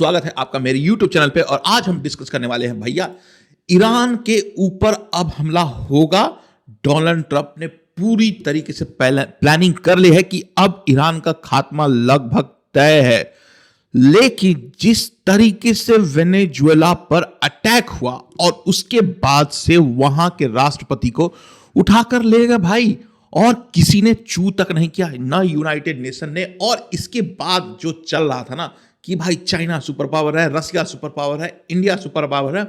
स्वागत है आपका मेरे YouTube चैनल पे। और आज हम डिस्कस करने वाले हैं भैया, ईरान के ऊपर अब हमला होगा। डोनाल्ड ट्रंप ने पूरी तरीके से प्लानिंग कर ली है कि अब ईरान का खात्मा लगभग तय है। लेकिन जिस तरीके से वेनेजुएला पर अटैक हुआ और उसके बाद से वहां के राष्ट्रपति को उठाकर ले गए भाई, और किसी ने चू तक नहीं किया, ना यूनाइटेड नेशन ने। और इसके बाद जो चल रहा था ना कि भाई चाइना सुपर पावर है, रसिया सुपर पावर है, इंडिया सुपर पावर है,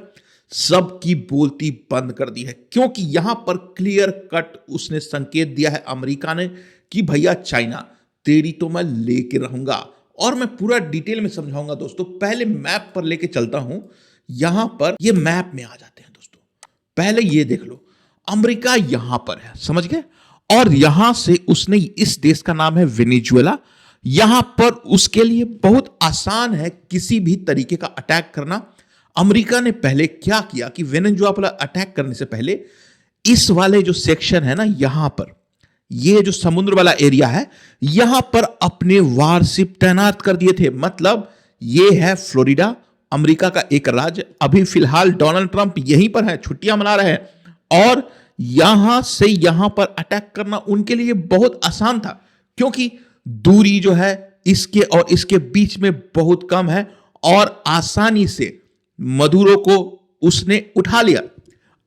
सबकी बोलती बंद कर दी है। क्योंकि यहां पर क्लियर कट उसने संकेत दिया है अमेरिका ने कि भैया चाइना तेरी तो मैं लेके रहूंगा। और मैं पूरा डिटेल में समझाऊंगा दोस्तों। पहले मैप पर लेके चलता हूं। यहां पर ये मैप में आ जाते हैं दोस्तों। पहले ये देख लो, अमेरिका यहां पर है, समझ गए। और यहां से उसने, इस देश का नाम है वेनेजुएला। यहां पर उसके लिए बहुत आसान है किसी भी तरीके का अटैक करना। अमेरिका ने पहले क्या किया कि वेनेजुएला पर अटैक करने से पहले इस वाले जो सेक्शन है ना, यहां पर ये जो समुद्र वाला एरिया है, यहां पर अपने वारशिप तैनात कर दिए थे। मतलब ये है फ्लोरिडा, अमेरिका का एक राज्य। अभी फिलहाल डोनाल्ड ट्रंप यहीं पर है, छुट्टियां मना रहे हैं। और यहां से यहां पर अटैक करना उनके लिए बहुत आसान था, क्योंकि दूरी जो है इसके और इसके बीच में बहुत कम है और आसानी से मदुरो को उसने उठा लिया।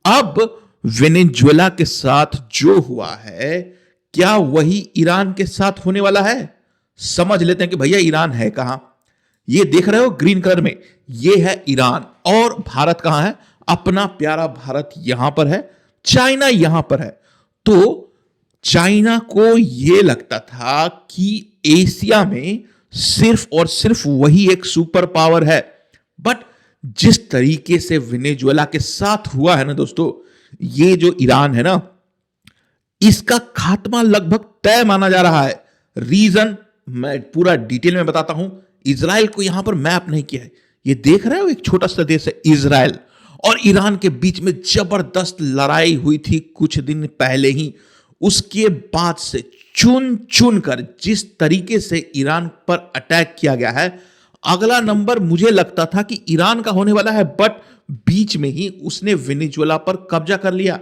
अब वेनेजुएला के साथ जो हुआ है, क्या वही ईरान के साथ होने वाला है? समझ लेते हैं कि भैया ईरान है कहां। ये देख रहे हो ग्रीन कलर में, ये है ईरान। और भारत कहां है? अपना प्यारा भारत यहां पर है, चाइना यहां पर है। तो चाइना को यह लगता था कि एशिया में सिर्फ और सिर्फ वही एक सुपर पावर है। बट जिस तरीके से वेनेजुएला के साथ हुआ है ना दोस्तों, ये जो ईरान है ना, इसका खात्मा लगभग तय माना जा रहा है। रीजन मैं पूरा डिटेल में बताता हूं। इजराइल को यहां पर मैप नहीं किया है। ये देख रहे हो, एक छोटा सा देश है इजराइल, और ईरान के बीच में जबरदस्त लड़ाई हुई थी कुछ दिन पहले ही। उसके बाद से चुन चुन कर जिस तरीके से ईरान पर अटैक किया गया है, अगला नंबर मुझे लगता था कि ईरान का होने वाला है। बट बीच में ही उसने वेनेजुएला पर कब्जा कर लिया।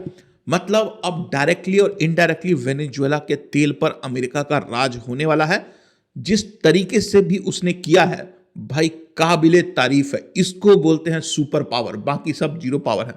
मतलब अब डायरेक्टली और इनडायरेक्टली वेनेजुएला के तेल पर अमेरिका का राज होने वाला है। जिस तरीके से भी उसने किया है भाई, काबिले तारीफ है। इसको बोलते हैं सुपर पावर, बाकी सब जीरो पावर है।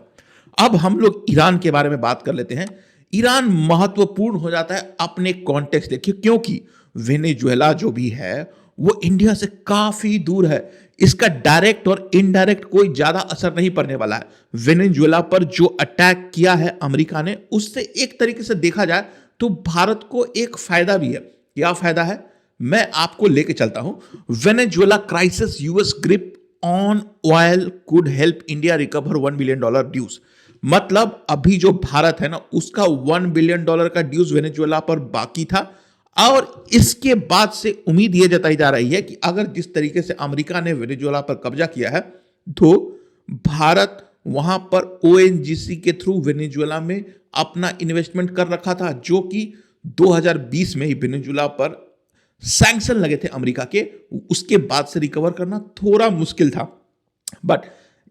अब हम लोग ईरान के बारे में बात कर लेते हैं। ईरान महत्वपूर्ण हो जाता है अपने कॉन्टेक्स्ट देखिए, क्योंकि वेनेजुएला जो भी है वो इंडिया से काफी दूर है। इसका डायरेक्ट और इनडायरेक्ट कोई ज्यादा असर नहीं पड़ने वाला है। वेनेजुएला पर जो अटैक किया है अमेरिका ने, उससे एक तरीके से देखा जाए तो भारत को एक फायदा भी है। क्या फायदा है, मैं आपको लेके चलता हूं। Venezuela crisis, US grip on oil could help India recover $1 billion dues. मतलब अभी जो भारत है ना, उसका $1 बिलियन का ड्यूज वेनेजुएला पर बाकी था। और इसके बाद से उम्मीद यह जताई जा रही है कि अगर जिस तरीके से अमेरिका ने वेनेजुएला पर कब्जा किया है, तो भारत वहां पर ओएनजीसी के थ्रू वेनेजुएला में अपना इन्वेस्टमेंट कर रखा था, जो कि 2020 में ही वेनेजुएला पर सैंक्शन लगे थे अमेरिका के। उसके बाद से रिकवर करना थोड़ा मुश्किल था। बट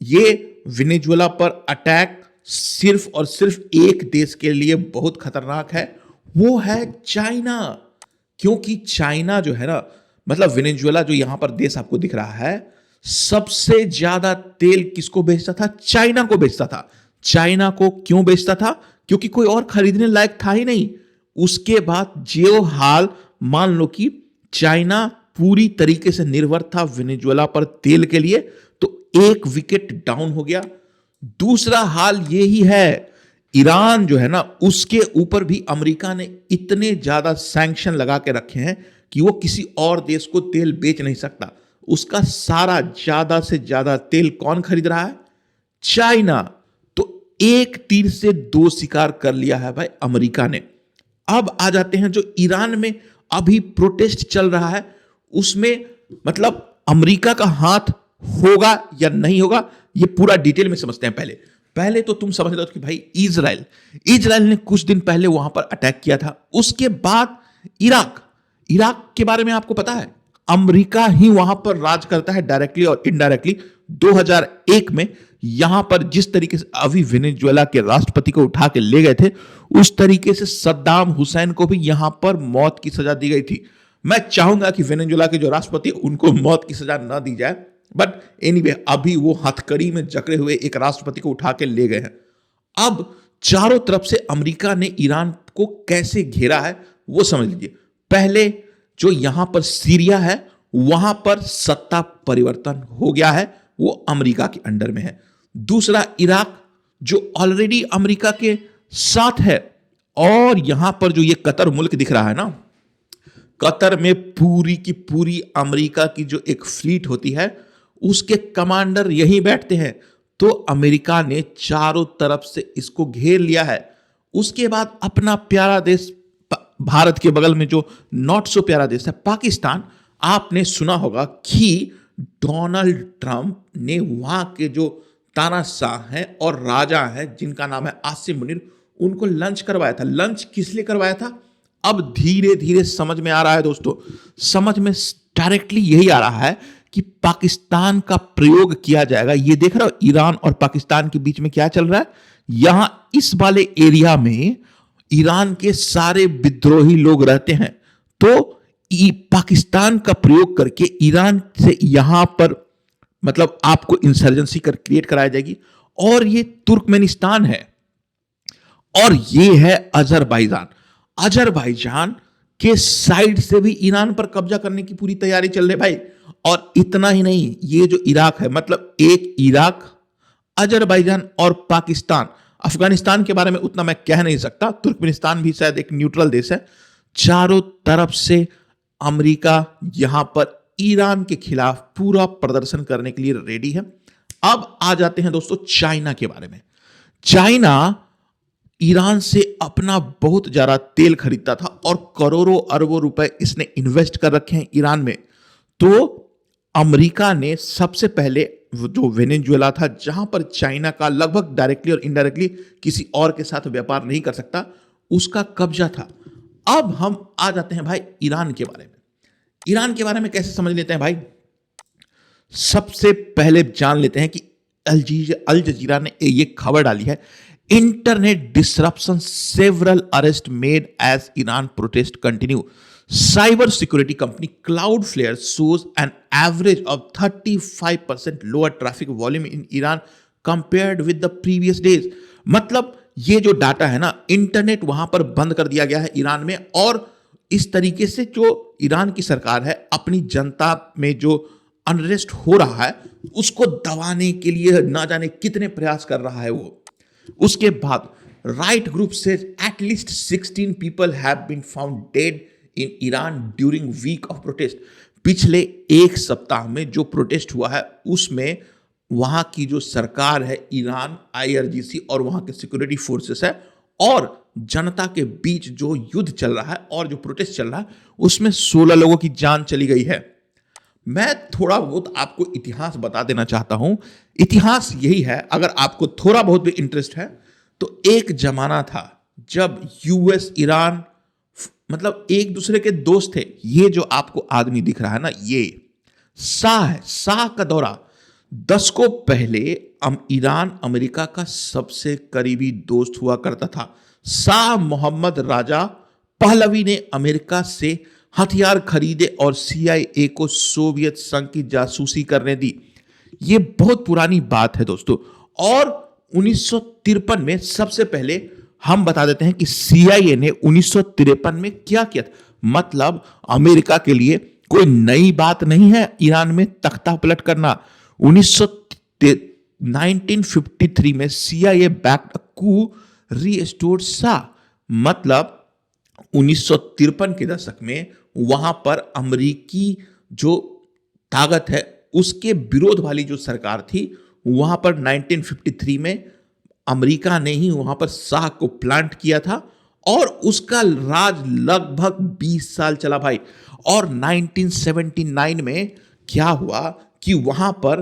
ये वेनेजुएला पर अटैक सिर्फ और सिर्फ एक देश के लिए बहुत खतरनाक है, वो है चाइना। क्योंकि चाइना जो है ना, मतलब वेनेजुएला जो यहां पर देश आपको दिख रहा है, सबसे ज्यादा तेल किसको बेचता था? चाइना को बेचता था। चाइना को क्यों बेचता था? क्योंकि कोई और खरीदने लायक था ही नहीं। उसके बाद जो हाल, मान लो कि चाइना पूरी तरीके से निर्भर था वेनेजुएला पर तेल के लिए, तो एक विकेट डाउन हो गया। दूसरा हाल यही है, ईरान जो है ना, उसके ऊपर भी अमेरिका ने इतने ज्यादा सैंक्शन लगा के रखे हैं कि वो किसी और देश को तेल बेच नहीं सकता। उसका सारा ज्यादा से ज्यादा तेल कौन खरीद रहा है? चाइना। तो एक तीर से दो शिकार कर लिया है भाई अमेरिका ने। अब आ जाते हैं जो ईरान में अभी प्रोटेस्ट चल रहा है, उसमें मतलब अमेरिका का हाथ होगा या नहीं होगा, ये पूरा डिटेल में समझते हैं। पहले तो तुम समझ लो कि भाई इजराइल ने कुछ दिन पहले वहां पर अटैक किया था। उसके बाद इराक के बारे में आपको पता है? अमेरिका ही वहां पर राज करता है डायरेक्टली और इनडायरेक्टली। 2001 में यहां पर जिस तरीके से अभी वेनेजुएला के राष्ट्रपति को उठा के ले गए थे, उस तरीके से सद्दाम हुसैन को भी यहां पर मौत की सजा दी गई थी। मैं चाहूंगा कि वेनेजुएला के जो राष्ट्रपति उनको मौत की सजा न दी जाए, बट एनीवे अभी वो हथकड़ी में जकड़े हुए एक राष्ट्रपति को उठा के ले गए हैं। अब चारों तरफ से अमेरिका ने ईरान को कैसे घेरा है वो समझ लीजिए। पहले जो यहां पर सीरिया है वहां पर सत्ता परिवर्तन हो गया है, वो अमेरिका के अंडर में है। दूसरा इराक जो ऑलरेडी अमेरिका के साथ है, और यहां पर जो ये कतर मुल्क दिख रहा है ना, कतर में पूरी की पूरी अमेरिका की जो एक फ्लीट होती है उसके कमांडर यहीं बैठते हैं। तो अमेरिका ने चारों तरफ से इसको घेर लिया है। उसके बाद अपना प्यारा देश भारत के बगल में जो नॉट सो प्यारा देश है पाकिस्तान, आपने सुना होगा कि डोनाल्ड ट्रंप ने वहां के जो तानाशाह हैं और राजा हैं जिनका नाम है आसिम मुनीर, उनको लंच करवाया था। लंच किस लिए करवाया था? अब धीरे धीरे समझ में आ रहा है दोस्तों, समझ में डायरेक्टली यही आ रहा है कि पाकिस्तान का प्रयोग किया जाएगा। ये देख रहे हो ईरान और पाकिस्तान के बीच में क्या चल रहा है। यहां इस वाले एरिया में ईरान के सारे विद्रोही लोग रहते हैं, तो पाकिस्तान का प्रयोग करके ईरान से यहां पर मतलब आपको इंसर्जेंसी क्रिएट कराई जाएगी। और ये तुर्कमेनिस्तान है और ये है अजरबैजान। अजरबैजान के साइड से भी ईरान पर कब्जा करने की पूरी तैयारी चल रही भाई। और इतना ही नहीं, ये जो इराक है मतलब एक इराक, अजरबैजान और पाकिस्तान। अफगानिस्तान के बारे में उतना मैं कह नहीं सकता, तुर्कमेनिस्तान भी शायद एक न्यूट्रल देश है। चारों तरफ से अमेरिका यहां पर ईरान के खिलाफ पूरा प्रदर्शन करने के लिए रेडी है। अब आ जाते हैं दोस्तों चाइना के बारे में। चाइना ईरान से अपना बहुत ज्यादा तेल खरीदता था और करोड़ों अरबों रुपए इसने इन्वेस्ट कर रखे हैं ईरान में। तो अमेरिका ने सबसे पहले जो वेनेजुएला था, जहां पर चाइना का लगभग डायरेक्टली और इनडायरेक्टली किसी और के साथ व्यापार नहीं कर सकता, उसका कब्जा था। अब हम आ जाते हैं भाई ईरान के बारे में। ईरान के बारे में कैसे समझ लेते हैं भाई? सबसे पहले जान लेते हैं कि अल जजीरा ने ये खबर डाली है, internet disruption, several arrest made as Iran protest continue. Cyber security company Cloudflare shows an average of 35% lower traffic volume in Iran compared with the previous days। मतलब ये जो डाटा है ना, इंटरनेट वहां पर बंद कर दिया गया है ईरान में, और इस तरीके से जो ईरान की सरकार है अपनी जनता में जो अनरेस्ट हो रहा है उसको दबाने के लिए ना जाने कितने प्रयास कर रहा है वो। उसके बाद राइट ग्रुप से at least 16 people have been found dead in Iran during week of protest. पिछले एक सप्ताह में जो प्रोटेस्ट हुआ है उसमें वहां की जो सरकार है ईरान, आईआरजीसी और वहां के सिक्योरिटी फोर्सेस है और जनता के बीच जो युद्ध चल रहा है और जो प्रोटेस्ट चल रहा है उसमें 16 लोगों की जान चली गई है। मैं थोड़ा बहुत आपको इतिहास बता देना चाहता हूं। इतिहास यही है, अगर आपको थोड़ा बहुत भी इंटरेस्ट है, तो एक जमाना था जब यूएस ईरान मतलब एक दूसरे के दोस्त थे। ये जो आपको आदमी दिख रहा है ना, ये शाह है, शाह का दौरा। दशकों पहले ईरान अमेरिका का सबसे करीबी दोस्त हुआ करता था। शाह मोहम्मद राजा पहलवी ने अमेरिका से हथियार खरीदे और सीआईए को सोवियत संघ की जासूसी करने दी। ये बहुत पुरानी बात है दोस्तों। और 1953 में सबसे पहले हम बता देते हैं कि सीआईए ने 1953 में क्या किया था। मतलब अमेरिका के लिए कोई नई बात नहीं है ईरान में तख्ता पलट करना। 1953 में सीआईए बैक्ड कू रीस्टोर्ड शाह। मतलब 1953 के दशक में वहां पर अमेरिकी जो ताकत है उसके विरोध वाली जो सरकार थी, वहां पर 1953 में अमेरिका ने ही वहां पर शाह को प्लांट किया था और उसका राज लगभग 20 साल चला भाई। और 1979 में क्या हुआ कि वहां पर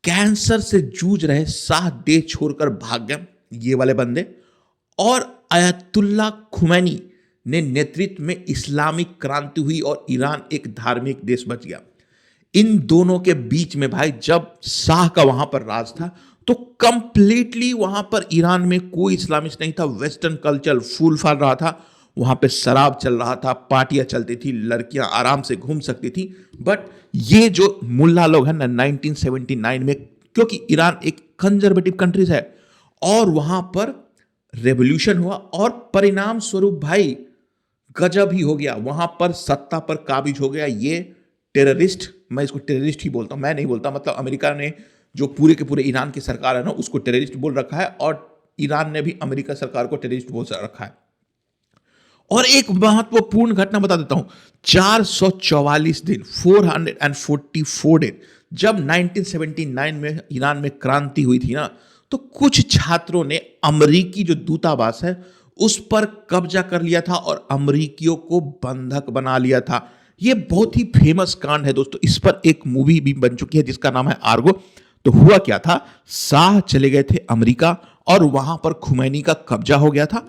कैंसर से जूझ रहे शाह देश छोड़कर भाग गए ये वाले बंदे, और अयतुल्ला खुमैनी ने नेतृत्व में इस्लामिक क्रांति हुई और ईरान एक धार्मिक देश बच गया। इन दोनों के बीच में भाई जब शाह का वहां पर राज था तो कंप्लीटली वहां पर ईरान में कोई इस्लामिस्ट नहीं था, वेस्टर्न कल्चर फूल फाल रहा था, वहां पे शराब चल रहा था, पार्टियां चलती थी, लड़कियां आराम से घूम सकती थी। बट ये जो मुल्ला लोग हैं ना 1979 में, क्योंकि ईरान एक कंजर्वेटिव कंट्रीज है और वहां पर रेवोल्यूशन हुआ और परिणाम स्वरूप भाई गजब ही हो गया, वहां पर सत्ता पर काबिज हो गया ये टेररिस्ट। मैं इसको टेररिस्ट ही बोलता हूं, मैं नहीं बोलता, मतलब अमेरिका ने जो पूरे के पूरे ईरान की सरकार है ना उसको टेररिस्ट बोल रखा है और ईरान ने भी अमेरिका सरकार को टेररिस्ट बोल रखा है। और एक महत्वपूर्ण घटना बता देता हूं, 444 दिन 444 डेज जब 1979 में ईरान में क्रांति हुई थी ना, तो कुछ छात्रों ने अमेरिकी जो दूतावास है उस पर कब्जा कर लिया था और अमेरिकियों को बंधक बना लिया था। यह बहुत ही फेमस कांड है दोस्तों, इस पर एक मूवी भी बन चुकी है जिसका नाम है आर्गो। तो हुआ क्या था, शाह चले गए थे अमेरिका और वहां पर खुमैनी का कब्जा हो गया था।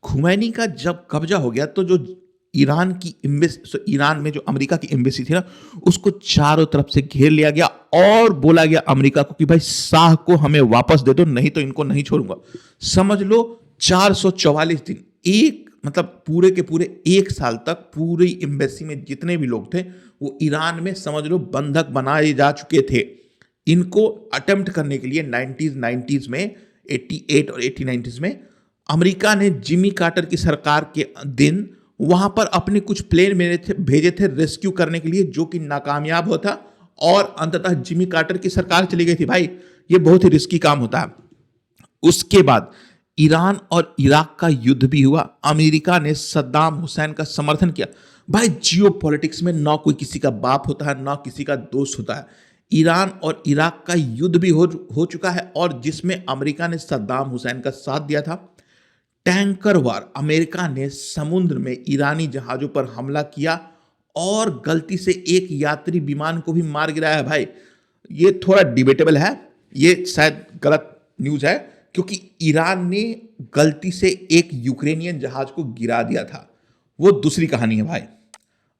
खुमैनी का जब कब्जा हो गया तो जो ईरान की एम्बेसी, ईरान में जो अमेरिका की एम्बेसी थी ना, उसको चारों तरफ से घेर लिया गया और बोला गया अमेरिका को कि भाई शाह को हमें वापस दे दो, नहीं तो इनको नहीं छोड़ूंगा। समझ लो 444 दिन, एक मतलब पूरे के पूरे एक साल तक पूरी एम्बेसी में जितने भी लोग थे वो ईरान में समझ लो बंधक बनाए जा चुके थे। इनको अटेम्प्ट करने के लिए 90s में 88 और 89 में अमेरिका ने जिमी कार्टर की सरकार के दिन वहां पर अपने कुछ प्लेन भेजे थे रेस्क्यू करने के लिए, जो कि नाकामयाब होता और अंततः जिमी कार्टर की सरकार चली गई थी। भाई ये बहुत ही रिस्की काम होता है। उसके बाद ईरान और इराक का युद्ध भी हुआ। अमेरिका ने सद्दाम हुसैन का समर्थन किया। भाई जियो पॉलिटिक्स में ना कोई किसी का बाप होता है ना किसी का दोस्त होता है। ईरान और इराक का युद्ध भी हो चुका है और जिसमें अमेरिका ने सद्दाम हुसैन का साथ दिया था। टैंकर वार, अमेरिका ने समुद्र में ईरानी जहाजों पर हमला किया और गलती से एक यात्री विमान को भी मार गिराया। भाई ये थोड़ा डिबेटेबल है, ये शायद गलत न्यूज है, क्योंकि ईरान ने गलती से एक यूक्रेनियन जहाज को गिरा दिया था, वो दूसरी कहानी है भाई।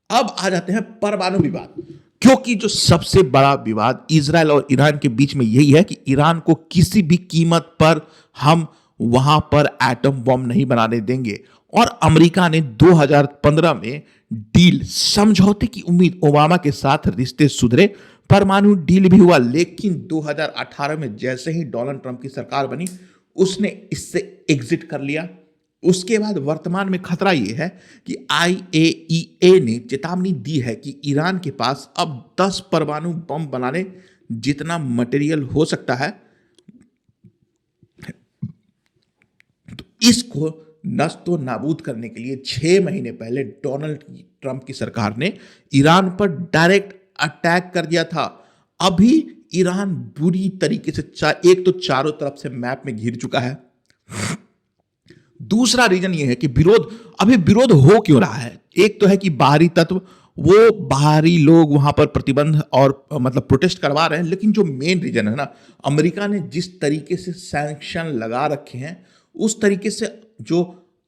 अब आ जाते हैं परमाणु विवाद, क्योंकि जो सबसे बड़ा विवाद इजराइल और ईरान के बीच में यही है कि ईरान को किसी भी कीमत पर हम वहां पर एटम बॉम्ब नहीं बनाने देंगे। और अमेरिका ने 2015 में डील, समझौते की उम्मीद, ओबामा के साथ रिश्ते सुधरे, परमाणु डील भी हुआ। लेकिन 2018 में जैसे ही डोनाल्ड ट्रंप की सरकार बनी उसने इससे एग्जिट कर लिया। उसके बाद वर्तमान में खतरा यह है कि IAEA ने चेतावनी दी है कि ईरान के पास अब 10 परमाणु बम बनाने जितना मटेरियल हो सकता है। तो इसको नस्तो नाबूद करने के लिए 6 महीने पहले डोनाल्ड ट्रंप की सरकार ने ईरान पर डायरेक्ट अटैक कर दिया था। अभी ईरान बुरी तरीके से एक तो चारों तरफ से मैप में घिर चुका है। दूसरा रीजन यह है कि विरोध हो क्यों रहा है। एक तो है कि बाहरी तत्व, वो बाहरी लोग वहां पर प्रतिबंध और मतलब प्रोटेस्ट करवा रहे हैं, लेकिन जो मेन रीजन है ना, अमेरिका ने जिस तरीके से सैंक्शन लगा रखे हैं उस तरीके से जो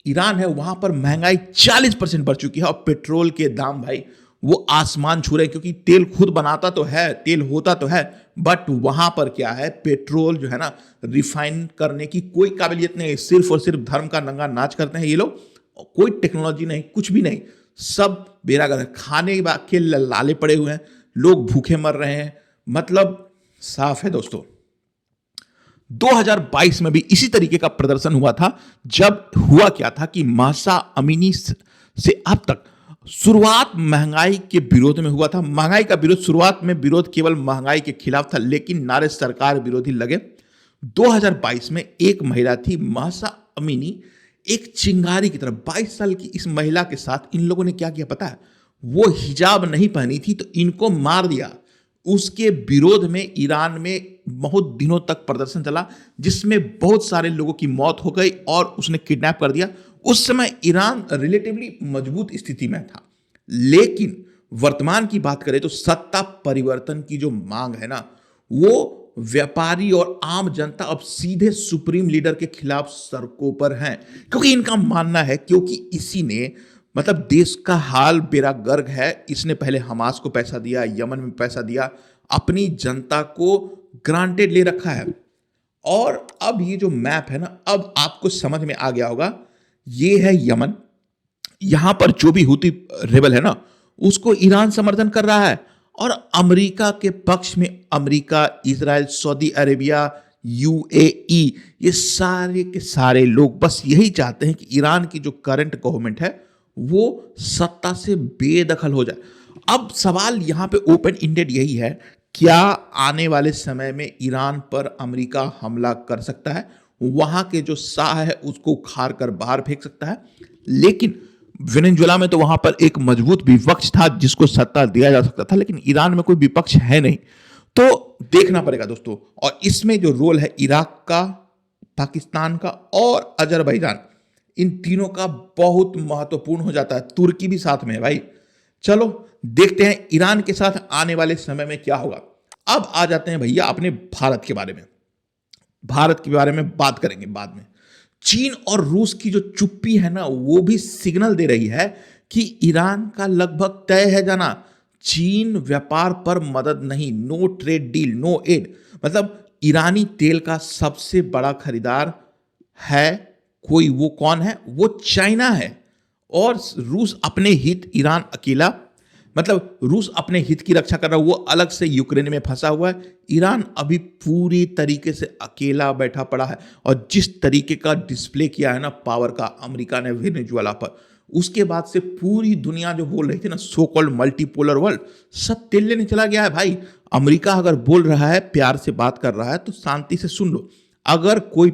ईरान है वहां पर महंगाई 40% बढ़ चुकी है और पेट्रोल के दाम भाई वो आसमान छू रहे हैं। क्योंकि तेल खुद बनाता तो है, तेल होता तो है, बट वहां पर क्या है, पेट्रोल जो है ना रिफाइन करने की कोई काबिलियत नहीं है। सिर्फ और सिर्फ धर्म का नंगा नाच करते हैं ये लोग, कोई टेक्नोलॉजी नहीं, कुछ भी नहीं, सब बेरागर है। खाने के लाले पड़े हुए हैं, लोग भूखे मर रहे हैं। मतलब साफ है दोस्तों। 2022 में भी इसी तरीके का प्रदर्शन हुआ था। जब हुआ क्या था कि महसा अमीनी से अब तक शुरुआत महंगाई के विरोध में हुआ था। महंगाई का विरोध, शुरुआत में विरोध केवल महंगाई के खिलाफ था, लेकिन नारे सरकार विरोधी लगे। 2022 में एक महिला थी महसा अमीनी, एक चिंगारी की तरह 22 साल की इस महिला के साथ इन लोगों ने क्या किया पता है, वो हिजाब नहीं पहनी थी तो इनको मार दिया। उसके विरोध में ईरान में बहुत दिनों तक प्रदर्शन चला, जिसमें बहुत सारे लोगों की मौत हो गई और उसने किडनैप कर दिया। उस समय ईरान रिलेटिवली मजबूत स्थिति में था, लेकिन वर्तमान की बात करें तो सत्ता परिवर्तन की जो मांग है ना, वो व्यापारी और आम जनता अब सीधे सुप्रीम लीडर के खिलाफ सड़कों पर हैं। क्योंकि इनका मानना है, क्योंकि इसी ने मतलब देश का हाल बेड़ा गर्क है। इसने पहले हमास को पैसा दिया, यमन में पैसा दिया, अपनी जनता को ग्रांटेड ले रखा है। और अब ये जो मैप है ना, अब आपको समझ में आ गया होगा। ये है यमन, यहां पर जो भी हुती रेबल है ना, उसको ईरान समर्थन कर रहा है। और अमेरिका के पक्ष में America, Israel, Saudi Arabia, UAE, ये सारे के सारे लोग बस यही चाहते हैं कि ईरान की जो करंट गवर्नमेंट है वो सत्ता से बेदखल हो जाए। अब सवाल यहां पे ओपन इंडेड यही है, क्या आने वाले समय में ईरान पर अमेरिका हमला कर सकता है, वहां के जो शाह है उसको उखाड़ कर बाहर फेंक सकता है। लेकिन वेनेजुएला में तो वहां पर एक मजबूत विपक्ष था जिसको सत्ता दिया जा सकता था, लेकिन ईरान में कोई विपक्ष है नहीं। तो देखना पड़ेगा दोस्तों। और इसमें जो रोल है इराक का, पाकिस्तान का और अजरबैजान, इन तीनों का बहुत महत्वपूर्ण हो जाता है। तुर्की भी साथ में है भाई। चलो देखते हैं ईरान के साथ आने वाले समय में क्या होगा। अब आ जाते हैं भैया अपने भारत के बारे में। भारत के बारे में बात करेंगे बाद में। चीन और रूस की जो चुप्पी है ना, वो भी सिग्नल दे रही है कि ईरान का लगभग तय है जाना। चीन व्यापार पर मदद नहीं, no trade deal, no aid. मतलब ईरानी तेल का सबसे बड़ा खरीदार है कोई, वो कौन है? वो चाइना है। और रूस अपने हित, ईरान अकेला, मतलब रूस अपने हित की रक्षा कर रहा है, वो अलग से यूक्रेन में फंसा हुआ है। ईरान अभी पूरी तरीके से अकेला बैठा पड़ा है। और जिस तरीके का डिस्प्ले किया है ना पावर का अमेरिका ने वेनेजुएला पर, उसके बाद से पूरी दुनिया जो बोल रही थी ना, सो कॉल्ड मल्टीपोलर वर्ल्ड, सब तेल लेने चला गया है भाई। अमेरिका अगर बोल रहा है, प्यार से बात कर रहा है, तो शांति से सुन लो। अगर कोई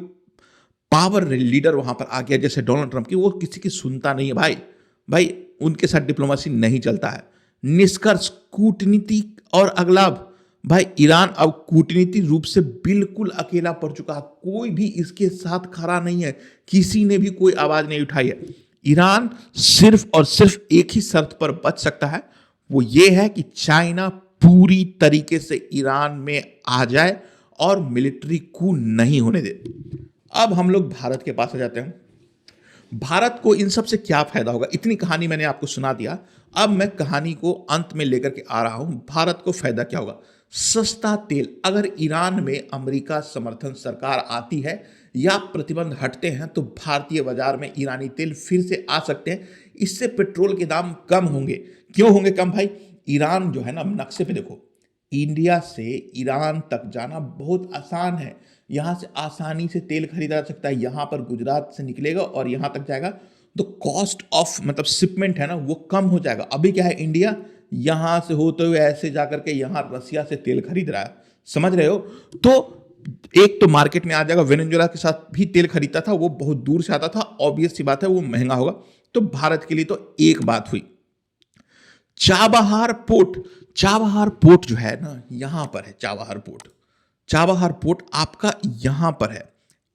पावर लीडर वहां पर आ गया जैसे डोनाल्ड ट्रंप की, वो किसी की सुनता नहीं है भाई। भाई उनके साथ डिप्लोमेसी नहीं चलता है। निष्कर्ष, कूटनीति और अगला, भाई ईरान अब कूटनीतिक रूप से बिल्कुल अकेला पड़ चुका है। कोई भी इसके साथ खड़ा नहीं है, किसी ने भी कोई आवाज नहीं उठाई है। ईरान सिर्फ और सिर्फ एक ही शर्त पर बच सकता है, वो ये है कि चाइना पूरी तरीके से ईरान में आ जाए और मिलिट्री कू नहीं होने दे। अब हम लोग भारत के पास आ जाते हैं। भारत को इन सब से क्या फायदा होगा? इतनी कहानी मैंने आपको सुना दिया, अब मैं कहानी को अंत में लेकर के आ रहा हूं। भारत को फायदा क्या होगा? सस्ता तेल। अगर ईरान में अमेरिका समर्थन सरकार आती है या प्रतिबंध हटते हैं तो भारतीय बाजार में ईरानी तेल फिर से आ सकते हैं। इससे पेट्रोल के दाम कम होंगे। क्यों होंगे कम भाई? ईरान जो है ना, नक्शे पे देखो, इंडिया से ईरान तक जाना बहुत आसान है। यहां से आसानी से तेल खरीदा जा सकता है। यहां पर गुजरात से निकलेगा और यहां तक जाएगा, तो कॉस्ट ऑफ मतलब शिपमेंट है ना, वो कम हो जाएगा। अभी क्या है, इंडिया यहां से होते हुए ऐसे जाकर के यहां रसिया से तेल खरीद रहा है, समझ रहे हो? तो एक तो मार्केट में आ जाएगा। वेनेजुएला के साथ भी तेल खरीदता था, वो बहुत दूर से आता था, ऑब्वियस सी बात है वो महंगा होगा। तो भारत के लिए तो एक बात हुई। चाबहार पोर्ट, चाबहार पोर्ट जो है ना, यहां पर है चाबहार पोर्ट। चाबहार पोर्ट आपका यहां पर है,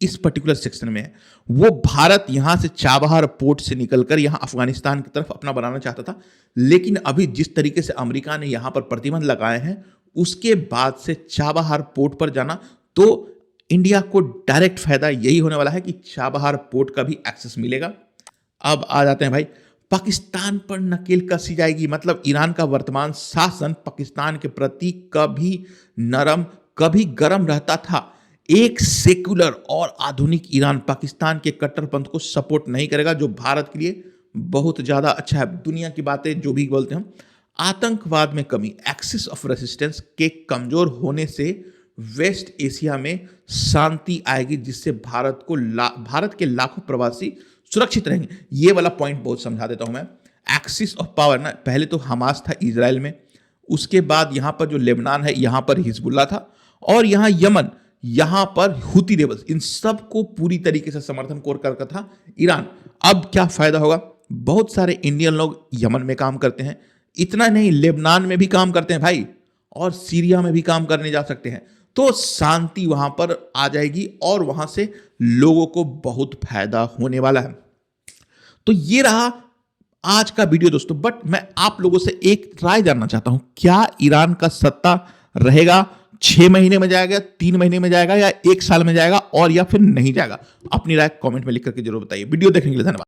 इस पर्टिकुलर सेक्शन में है। वो भारत यहां से चाबहार पोर्ट से निकलकर यहां अफगानिस्तान की तरफ अपना बनाना चाहता था, लेकिन अभी जिस तरीके से अमेरिका ने यहां पर प्रतिबंध लगाए हैं, उसके बाद से चाबहार पोर्ट पर जाना, तो इंडिया को डायरेक्ट फायदा यही होने वाला है कि चाबहार पोर्ट का भी एक्सेस मिलेगा। अब आ जाते हैं भाई, पाकिस्तान पर नकेल कसी जाएगी। मतलब ईरान का वर्तमान शासन पाकिस्तान के प्रति कभी नरम कभी गर्म रहता था। एक सेक्युलर और आधुनिक ईरान पाकिस्तान के कट्टरपंथ को सपोर्ट नहीं करेगा, जो भारत के लिए बहुत ज्यादा अच्छा है। दुनिया की बातें जो भी बोलते हैं, आतंकवाद में कमी, एक्सिस ऑफ रेसिस्टेंस के कमजोर होने से वेस्ट एशिया में शांति आएगी, जिससे भारत के लाखों प्रवासी सुरक्षित रहेंगे। ये वाला पॉइंट बहुत समझा देता हूं मैं। एक्सिस ऑफ पावर ना, पहले तो हमास था इजराइल में, उसके बाद यहां पर जो लेबनान है, यहां पर हिजबुल्ला था, और यहां यमन, यहां पर हुती रेबल्स, इन सब को पूरी तरीके से समर्थन कोर करता था ईरान। अब क्या फायदा होगा? बहुत सारे इंडियन लोग यमन में काम करते हैं, इतना नहीं लेबनान में भी काम करते हैं भाई, और सीरिया में भी काम करने जा सकते हैं। तो शांति वहां पर आ जाएगी और वहां से लोगों को बहुत फायदा होने वाला है। तो ये रहा आज का वीडियो दोस्तों। बट मैं आप लोगों से एक राय जानना चाहता हूं, क्या ईरान का सत्ता रहेगा? 6 महीने में जाएगा, 3 महीने में जाएगा, या 1 साल में जाएगा, और या फिर नहीं जाएगा? अपनी राय कमेंट में लिख करके जरूर बताइए। वीडियो देखने के लिए धन्यवाद।